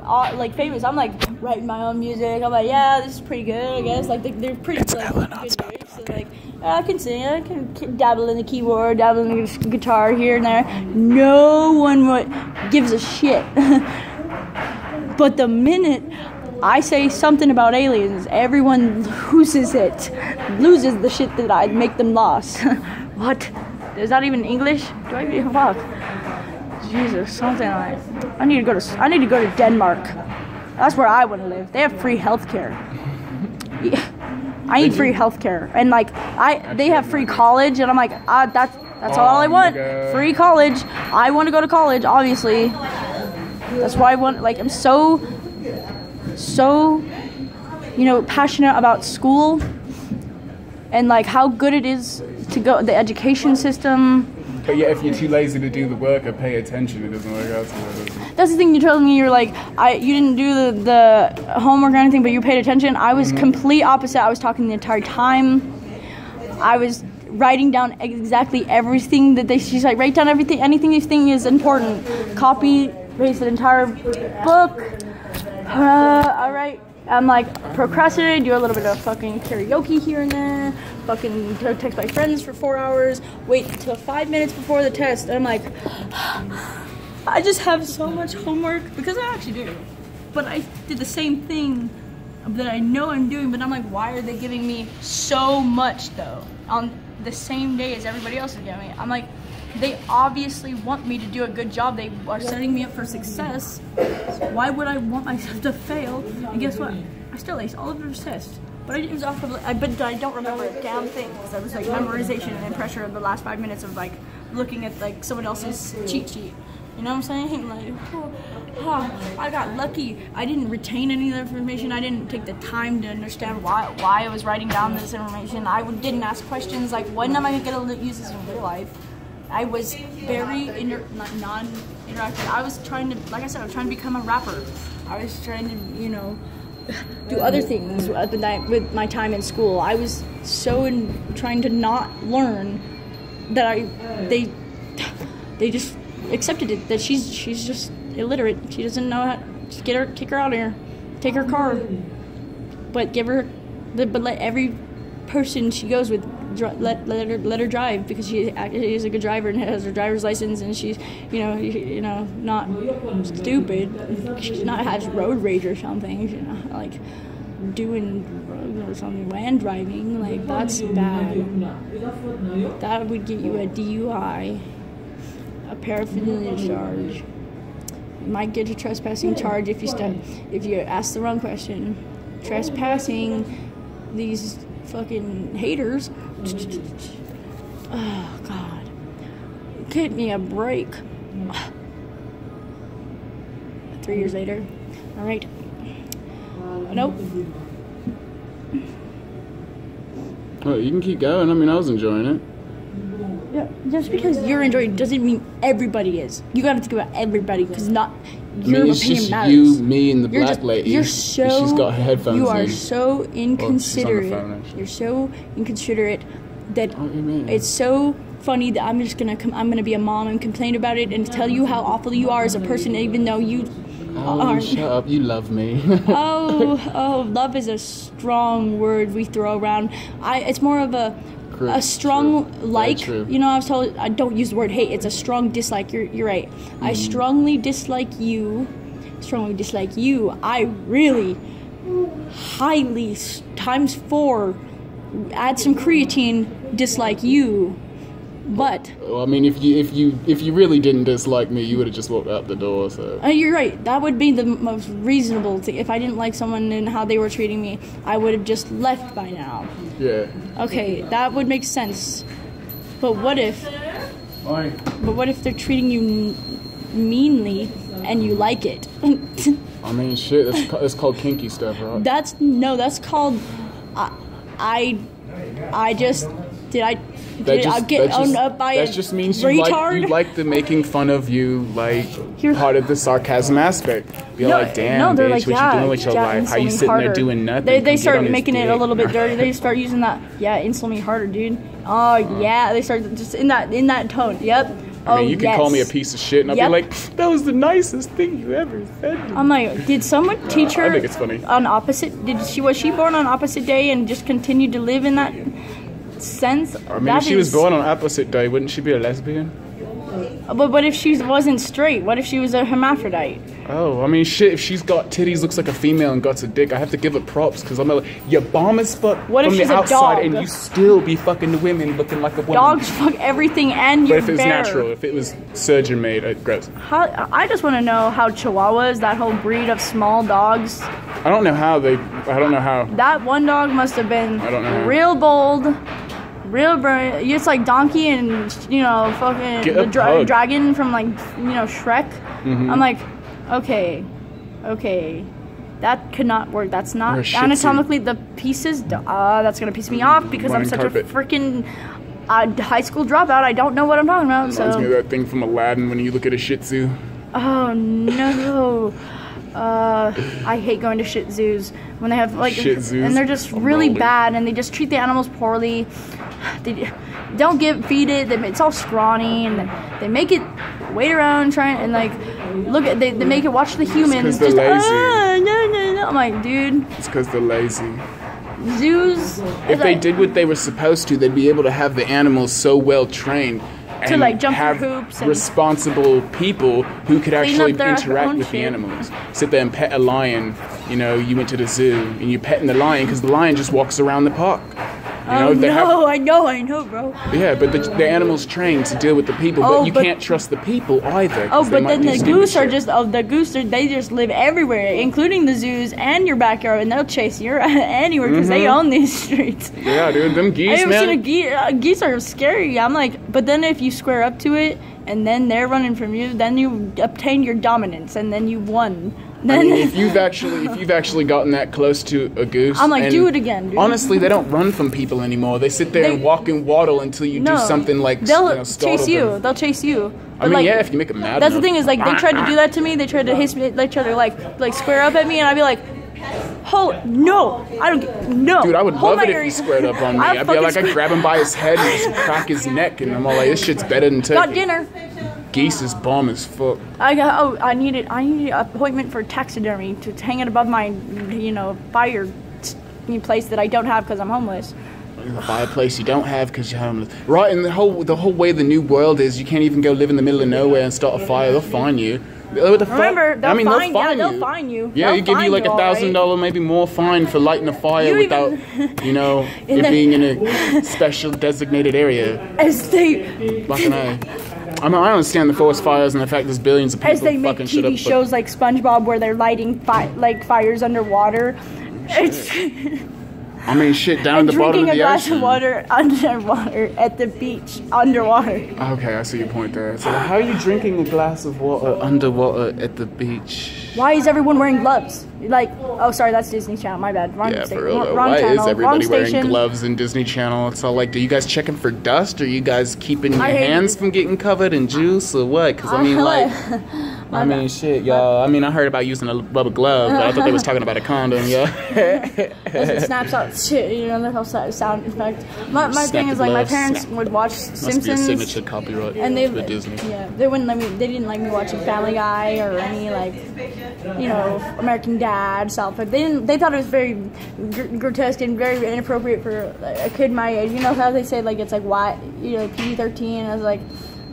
like famous. I'm like writing my own music. I'm like, yeah, this is pretty good, I guess. Like they're pretty like, good lyrics. So, like I can sing, I can dabble in the keyboard, dabble in the guitar here and there. No one gives a shit. But the minute I say something about aliens, everyone loses the shit that I make them lost. What? Is that even English? Do I even fuck? Jesus, something like. I need to go to Denmark. That's where I want to live. They have free healthcare. Yeah. I need free healthcare, and like they have free college, and I'm like, that's all I want. Free college. I want to go to college, obviously. That's why I want. Like I'm so, passionate about school, and like how good it is to go the education system. But yeah, if you're too lazy to do the work or pay attention, it doesn't work out so well. That's the thing you're telling me. You're like, you didn't do the homework or anything, but you paid attention. I was complete opposite. I was talking the entire time. I was writing down exactly everything that she's like, write down anything you think is important. Copy, paste the entire book. All right. I'm like procrastinating, do a little bit of fucking karaoke here and there, fucking text my friends for 4 hours, wait till 5 minutes before the test, and I'm like, I just have so much homework, because I actually do, but I did the same thing that I know I'm doing, but I'm like, why are they giving me so much though, on the same day as everybody else is giving me? I'm like, they obviously want me to do a good job. They are setting me up for success. So why would I want myself to fail? And guess what? I still aced all of those tests. But it was off of, but I don't remember a damn thing because I was like memorization and pressure of the last 5 minutes of like looking at like someone else's cheat sheet. You know what I'm saying? Like, I got lucky. I didn't retain any of the information. I didn't take the time to understand why I was writing down this information. I didn't ask questions like, when am I going to use this in real life? I was very non-interactive. I was trying to, like I said, I was trying to become a rapper. I was trying to, do other things with my time in school. I was so trying to not learn that they just accepted it, that she's just illiterate. She doesn't know how. Just kick her out of here. Take her car. But let every person she goes with let her drive, because she is a good driver and has her driver's license, and she's not stupid. She's not has road rage or something. She's not like doing drugs or something, land driving. Like that's bad. That would get you a DUI, a paraphernalia charge. You might get a trespassing charge if you ask the wrong question. Trespassing these fucking haters. Oh God, give me a break. 3 years later. All right. Nope. Oh, you can keep going. I mean, I was enjoying it. Yeah, just because you're enjoying doesn't mean everybody is. You got to think about everybody, because not your opinion matters. You, me, and the black lady. You're so. She's got her headphones. You are in. so inconsiderate. You're so inconsiderate that it's so funny that I'm just gonna I'm gonna be a mom and complain about it and tell you how awful you are as a person, even though you aren't. Shut up! You love me. oh, love is a strong word we throw around. It's more of a strong like. You know, I was told I don't use the word hate. It's a strong dislike. You're right. I strongly dislike you. I really highly times 4. Add some creatine. Dislike you. But well, I mean, if you really didn't dislike me, you would have just walked out the door. So you're right. That would be the most reasonable thing. If I didn't like someone and how they were treating me, I would have just left by now. Yeah. Okay, that would make sense. But what if? But what if they're treating you meanly and you like it? I mean, shit. That's called kinky stuff, right? That's called. That just means retard? you like the making fun of you, like part of the sarcasm aspect. Be like, damn, bitch, like, what you doing with your life? How you sitting there doing nothing? They start making it a little bit dirty. They start using that, insult me harder, dude. Oh yeah, they start just in that tone. Yep, I mean, you can call me a piece of shit, and I'll be like, that was the nicest thing you ever said. I'm like, did someone teach her? I think it's funny. On opposite? Was she born on opposite day and just continued to live in that sense? I mean, if she was born on opposite day, wouldn't she be a lesbian? But what if she wasn't straight? What if she was a hermaphrodite? Oh, I mean, shit, if she's got titties, looks like a female, and got a dick, I have to give her props, because I'm like, you're bomb as fuck what from if she's the outside, a dog? and you still be fucking the women looking like a woman. Dogs fuck everything, and you're But if it was natural, if it was surgeon-made, gross. I just want to know how Chihuahuas, that whole breed of small dogs. I don't know how. That one dog must have been real bold. Real brave. It's like Donkey and, you know, fucking the dragon from, like, you know, Shrek. I'm like, okay, that could not work. That's not anatomically the pieces. That's gonna piss me off because I'm such a freaking high school dropout. I don't know what I'm talking about. Reminds me of that thing from Aladdin when you look at a Shih Tzu. Oh no. I hate going to shih zoos when they have like, and they're just really bad, and they just treat the animals poorly. They don't feed it. It's all scrawny, and they make it wait around trying and like look at. They make it watch the humans. It's 'cause they're lazy. No. I'm like, dude. It's because they're lazy. Zoos. If they did what they were supposed to, they'd be able to have the animals so well trained. To like jump have through hoops. Responsible people who could actually interact with the animals. Sit there and pet a lion. You know, you went to the zoo and you're petting the lion because the lion just walks around the park. You know, I know, bro. Yeah, but the animal's trained to deal with the people, but you can't trust the people either. Oh, but then the goose are just they just live everywhere, including the zoos and your backyard, and they'll chase you anywhere because they own these streets. Yeah, dude, them geese, man. I've seen geese are scary. I'm like, but then if you square up to it, and then they're running from you, then you obtain your dominance, and then you won. I mean, if you've actually gotten that close to a goose, I'm like, do it again, dude. Honestly, they don't run from people anymore. They sit there and walk and waddle until you do something like chase you. They'll chase you. But I mean, if you make them mad. That's the thing is, like, they tried to do that to me. They tried to hit me. They tried to like square up at me, and I'd be like, no, I don't. No, dude, I would love it if he squared up on me. I'd be like, I'd grab him by his head and just crack his neck, and I'm all like, this shit's better than turkey. Got dinner. Geese is bomb as fuck. I needed an appointment for taxidermy to hang it above my, fire place that I don't have because I'm homeless. The fireplace you don't have because you're homeless. Right, and the whole way the new world is, you can't even go live in the middle of nowhere and start a fire. They'll find you. What the Remember, fuck? they'll fine you. Yeah, you give you like $1,000 maybe more fine for lighting a fire without, it being in a special designated area. Fucking I mean, I understand the forest fires and the fact there's billions of people as they make TV shows like SpongeBob where they're lighting fires underwater. I mean, shit, down at the bottom of the ocean. Drinking a glass of water underwater at the beach, underwater. Okay, I see your point there. So how are you drinking a glass of water underwater at the beach? Why is everyone wearing gloves? Sorry, that's Disney Channel. My bad. Wrong for real. Why channel, is everybody wearing gloves in Disney Channel? It's all like, are you guys checking for dust? Or are you guys keeping your hands from getting covered in juice or what? Because I mean, shit, y'all. I mean, I heard about using a rubber glove, but I thought they was talking about a condom, yeah. It snaps out shit, the whole sound effect. My thing is, like, my parents would watch Simpsons. Must be a signature copyright and for Disney. Yeah, they didn't like me watching Family Guy or any, American Dad, South Park. They thought it was very grotesque and very inappropriate for a kid my age. You know how they say, like, it's like, why, PG-13. I was like,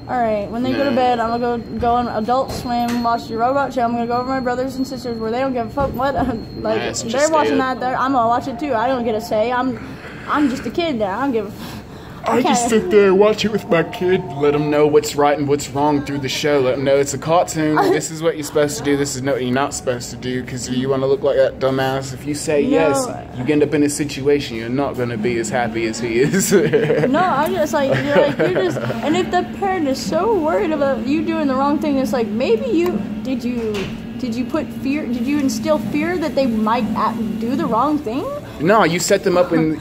alright, when they go to bed, I'm gonna go on Adult Swim, watch your Robot Show. I'm gonna go over my brothers and sisters where they don't give a fuck what. They're watching that. I'm gonna watch it too. I don't get a say. I'm just a kid there. I don't give a I just sit there and watch it with my kid, let them know what's right and what's wrong through the show. Let them know it's a cartoon. This is what you're supposed to do. This is what you're not supposed to do because you want to look like that dumbass. If you say yes, you end up in a situation you're not going to be as happy as he is. No, I'm just like, you're just, and if the parent is so worried about you doing the wrong thing, it's like, maybe did you put fear, did you instill fear that they might do the wrong thing? No, you set them up in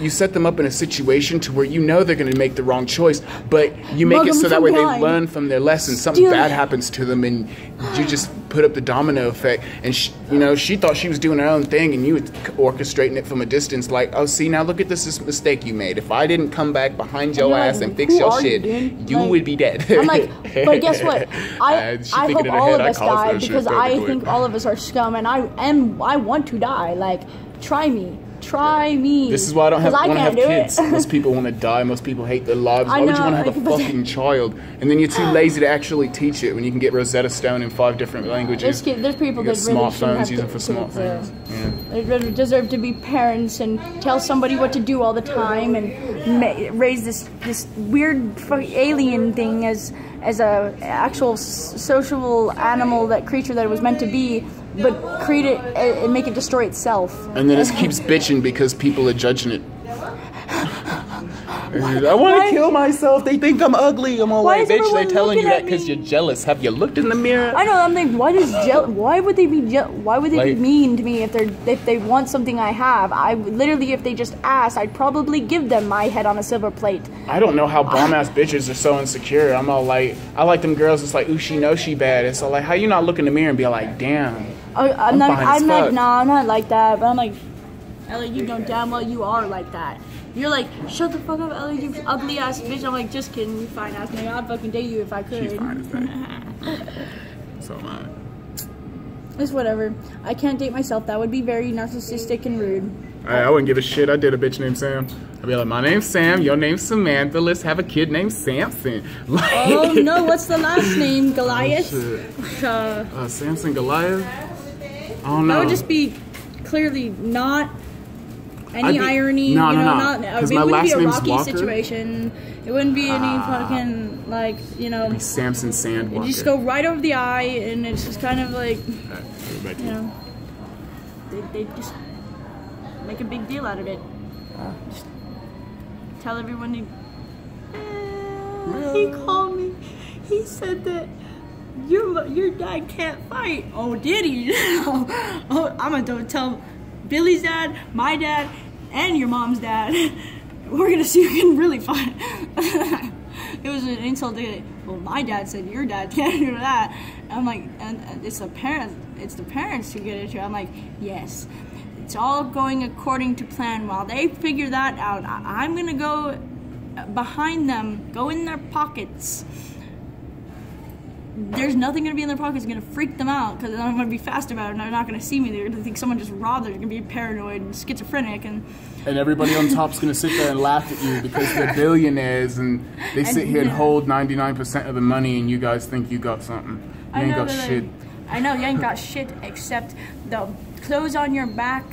a situation to where they're going to make the wrong choice, but you make it so that way they learn from their lessons. Something bad happens to them, and you just put up the domino effect. And she thought she was doing her own thing, and you were orchestrating it from a distance. Like, oh, see, now look at this mistake you made. If I didn't come back behind your ass and fix your shit, you would be dead. I'm like, but guess what? I hope all of us die because I think all of us are scum, and I want to die. Like, try me. This is why I don't want to have kids. Most people want to die. Most people hate their lives. Why would you want to have a fucking child? And then you're too lazy to actually teach it when you can get Rosetta Stone in 5 different languages. There's people that really smartphones, use them for smart things. They really deserve to be parents and tell somebody what to do all the time and raise this weird fucking alien thing as a actual social animal, that creature that it was meant to be, but create it and make it destroy itself. And then it keeps bitching because people are judging it. I want to kill myself. They think I'm ugly. I'm all like, bitch, they're telling you that because you're jealous. Have you looked in the mirror? I know. I'm like, why would they be be mean to me if they want something I have? I literally, if they just asked, I'd probably give them my head on a silver plate. I don't know how bomb ass bitches are so insecure. I'm all like, I like them girls. It's like, ooh, she knows she bad. It's all like, how you not look in the mirror and be like, damn. I'm not like that. But I'm like, Ellie, you know damn well you are like that. You're like, shut the fuck up, Ellie, you ugly ass bitch. I'm like, just kidding, you fine ass nigga. I'd fucking date you if I could. She's fine as that. So am I. It's whatever. I can't date myself. That would be very narcissistic and rude. I wouldn't give a shit. I did a bitch named Sam. I'd be like, my name's Sam, your name's Samantha. Let's have a kid named Samson. Like, oh no, what's the last name? Goliath? Oh, Samson Goliath? I don't know. That would just be clearly not any irony. No. It wouldn't be a Rocky situation. It wouldn't be any fucking, like, you know. It'd be Samson Sandwalker. You just go right over the eye, and it's just kind of like, you know, they just make a big deal out of it. Just tell everyone he called me. He said that your dad can't fight. Oh, did he? Oh, I'm gonna tell Billy's dad, my dad, and your mom's dad. We're gonna see who can really fight. It was an insult to, well, my dad said your dad can't do that. I'm like, and it's the parents who get it to. I'm like, yes, it's all going according to plan. While they figure that out, I'm gonna go behind them, go in their pockets. There's nothing going to be in their pockets going to freak them out because I'm going to be fast about it and they're not going to see me. They're going to think someone just robbed them. They're going to be paranoid and schizophrenic. And everybody on top's going to sit there and laugh at you because they're billionaires and they sit here and hold 99% of the money and you guys think you got something. You ain't got shit. I know, you ain't got shit except the clothes on your back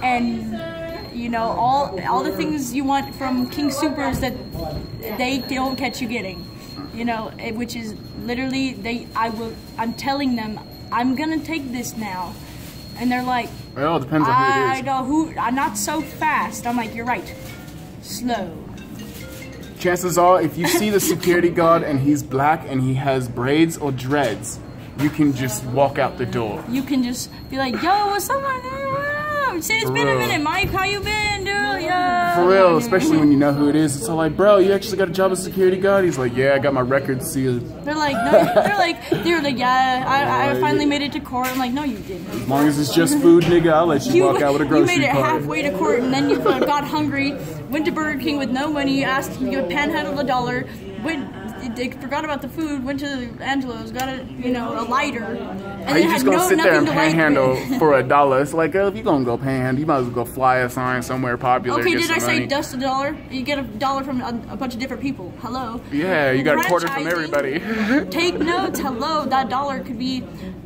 and, you know, all the things you want from King Supers that they don't catch you getting. You know, which is literally I'm telling them I'm gonna take this now, and they're like, well, it depends on who it is. I know who. Not so fast. I'm like, you're right, slow. Chances are, if you see the security guard and he's black and he has braids or dreads, you can just walk out the door. You can just be like, yo, what's up, man? Say it's been a minute, Mike. How you been, dude? Yeah. For real, especially when you know who it is. It's all like, bro, you actually got a job as security guard? He's like, yeah, I got my record sealed. They're like, no, they're like, yeah, I finally made it to court. I'm like, no, you didn't. As long as it's just food, nigga, I'll let you walk out with a grocery cart. You made it halfway to court, and then you got hungry, went to Burger King with no money, asked, you panhandled they forgot about the food, went to Angelo's, got a lighter, and are you just gonna sit there and panhandle for $1? It's like, if you're gonna go panhandle, you might as well go fly a sign somewhere popular. Okay, did I say dust $1? You get $1 from a bunch of different people. Hello. Yeah, you got a quarter from everybody. Take notes. Hello, that $1 could be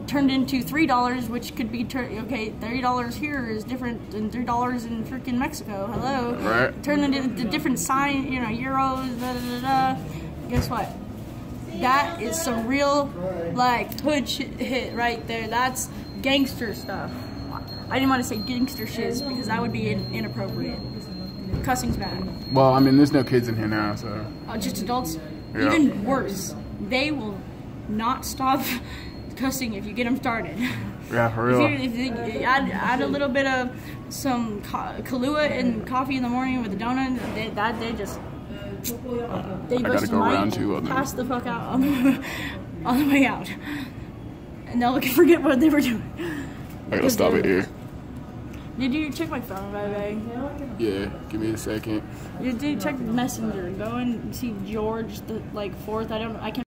turned into $3, which could be $30 here is different than $3 in freaking Mexico. Hello. Right. Turn it into different sign, euros. Da da da da. Guess what? That is some real, like, hood shit right there. That's gangster stuff. I didn't want to say gangster shiz because that would be inappropriate. Cussing's bad. Well, I mean, there's no kids in here now, so. Just adults? Yeah. Even worse. They will not stop cussing if you get them started. Yeah, for real. If you add a little bit of some Kahlua and coffee in the morning with a donut, they just... They I gotta go around 2 of them. Pass the fuck out on the way out. And they'll forget what they were doing. Alright, let's stop it here. Did you check my phone, by the way? Yeah, give me a second. You did check Messenger. Go and see George the 4th. I can't.